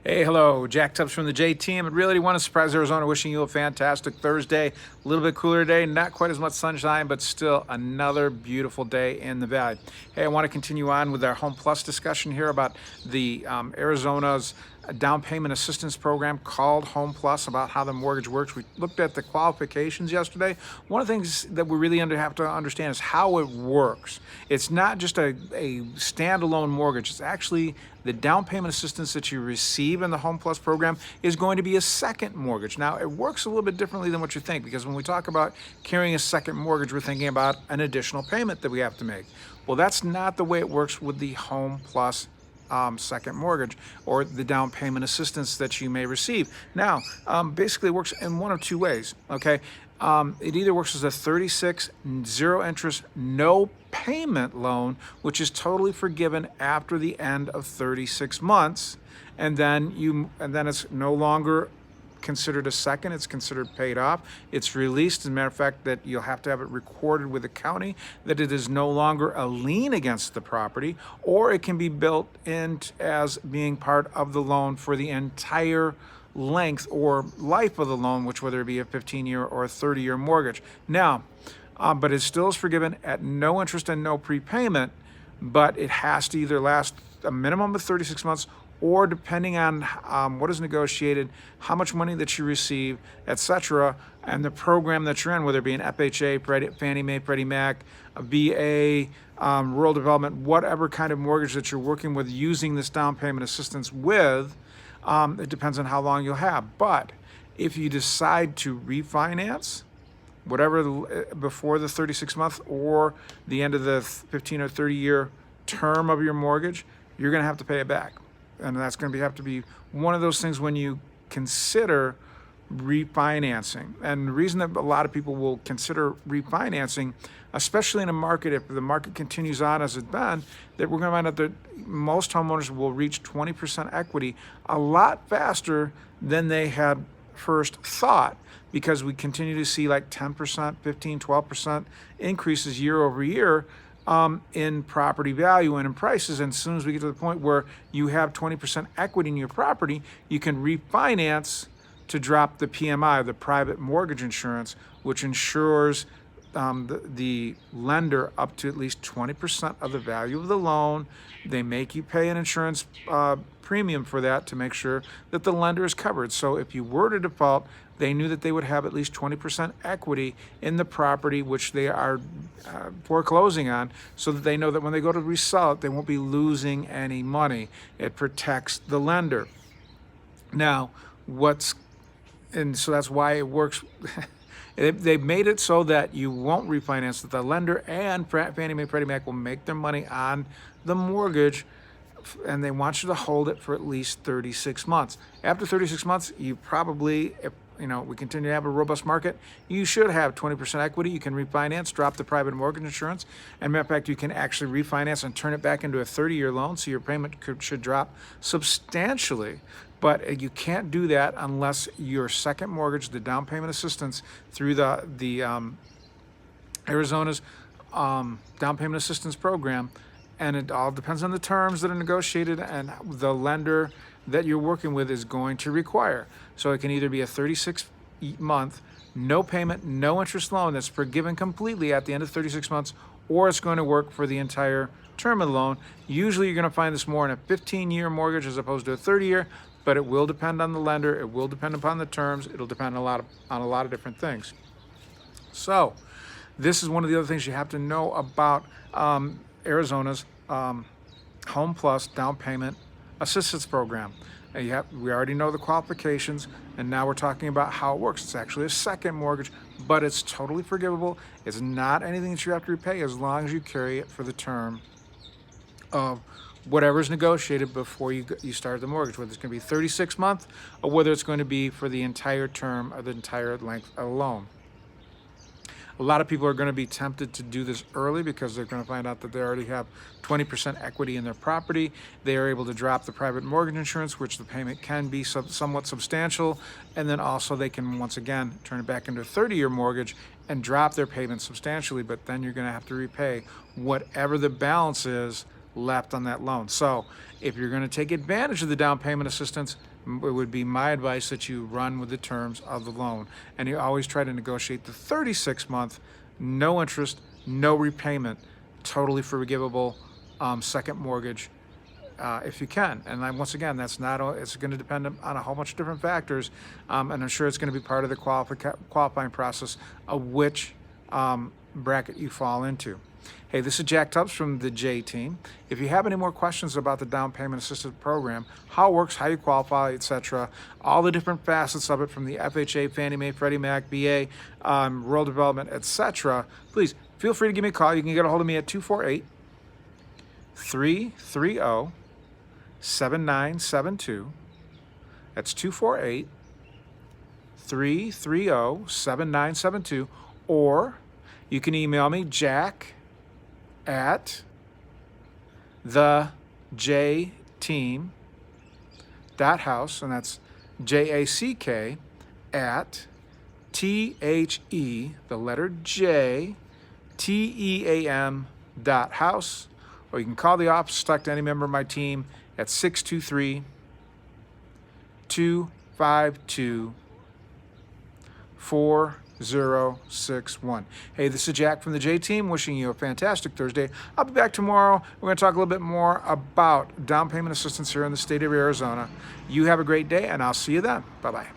Hey, hello, Jack Tubbs from the J Team at Realty One in Surprise, Arizona, wishing you a fantastic Thursday. A little bit cooler today, not quite as much sunshine, but still another beautiful day in the Valley. Hey, I want to continue on with our Home Plus discussion here about the Arizona's down payment assistance program called Home Plus, about how the mortgage works. We looked at the qualifications yesterday. One of the things that we really have to understand is how it works. It's not just a standalone mortgage. It's actually the down payment assistance that you receive in the Home Plus program is going to be a second mortgage. Now, it works a little bit differently than what you think, because when we talk about carrying a second mortgage, we're thinking about an additional payment that we have to make. Well, that's not the way it works with the Home Plus second mortgage or the down payment assistance that you may receive. Now, basically it works in one of two ways, okay? It either works as a 36 zero interest, no payment loan, which is totally forgiven after the end of 36 months, and then it's no longer considered a second. It's considered paid off. It's released. As a matter of fact, that you'll have to have it recorded with the county that it is no longer a lien against the property, or it can be built in as being part of the loan for the entire length or life of the loan, which whether it be a 15-year or a 30-year mortgage. Now, but it still is forgiven at no interest and no prepayment, but it has to either last a minimum of 36 months, or depending on what is negotiated, how much money that you receive, etc., and the program that you're in, whether it be an FHA, Fannie Mae, Freddie Mac, a VA, rural development, whatever kind of mortgage that you're working with using this down payment assistance with, it depends on how long you'll have. But if you decide to refinance, whatever before the 36 month or the end of the 15 or 30 year term of your mortgage, you're going to have to pay it back. And that's going to have to be one of those things when you consider refinancing. And the reason that a lot of people will consider refinancing, especially in a market, if the market continues on as it's been, that we're going to find out that most homeowners will reach 20% equity a lot faster than they had first thought, because we continue to see like 10%, 15, 12% increases year over year in property value and in prices. And as soon as we get to the point where you have 20% equity in your property, you can refinance to drop the PMI, the private mortgage insurance, which insures the lender up to at least 20% of the value of the loan. They make you pay an insurance premium for that to make sure that the lender is covered. So if you were to default, they knew that they would have at least 20% equity in the property which they are foreclosing on, so that they know that when they go to resell it, they won't be losing any money. It protects the lender. Now, and so that's why it works. They've made it so that you won't refinance, that the lender and Fannie Mae, Freddie Mac will make their money on the mortgage, and they want you to hold it for at least 36 months. After 36 months, you probably, if we continue to have a robust market, you should have 20% equity. You can refinance, drop the private mortgage insurance, and matter of fact, you can actually refinance and turn it back into a 30-year loan, so your payment should drop substantially. But you can't do that unless your second mortgage, the down payment assistance through the Arizona's down payment assistance program, and it all depends on the terms that are negotiated and the lender that you're working with is going to require. So it can either be a 36-month, no payment, no interest loan that's forgiven completely at the end of 36 months, or it's going to work for the entire term of the loan. Usually you're going to find this more in a 15-year mortgage as opposed to a 30-year, but it will depend on the lender. It will depend upon the terms. It'll depend on a lot of different things. So this is one of the other things you have to know about Arizona's Home Plus down payment assistance program. We already know the qualifications, and now we're talking about how it works. It's actually a second mortgage, but it's totally forgivable. It's not anything that you have to repay as long as you carry it for the term of whatever's negotiated before you start the mortgage, whether it's going to be 36 months or whether it's going to be for the entire term or the entire length of the loan. A lot of people are going to be tempted to do this early because they're going to find out that they already have 20% equity in their property. They are able to drop the private mortgage insurance, which the payment can be somewhat substantial, and then also they can once again turn it back into a 30-year mortgage and drop their payment substantially, but then you're going to have to repay whatever the balance is left on that loan. So if you're going to take advantage of the down payment assistance, it would be my advice that you run with the terms of the loan, and you always try to negotiate the 36-month, no interest, no repayment, totally forgivable second mortgage if you can. And once again, that's not, it's going to depend on a whole bunch of different factors, and I'm sure it's going to be part of the qualifying process of which bracket you fall into. Hey, this is Jack Tubbs from the J Team. If you have any more questions about the down payment assistance program, how it works, how you qualify, etc., all the different facets of it from the FHA, Fannie Mae, Freddie Mac, VA, rural development, etc., please feel free to give me a call. You can get a hold of me at 248-330-7972. That's 248-330-7972. Or you can email me, Jack at thejteam.house, and that's JACK at THE, the letter J, TEAM.house, or you can call the office, talk to any member of my team at 623-252-4061. Hey, this is Jack from the J Team, wishing you a fantastic Thursday. I'll be back tomorrow. We're going to talk a little bit more about down payment assistance here in the state of Arizona. You have a great day, and I'll see you then. Bye-bye.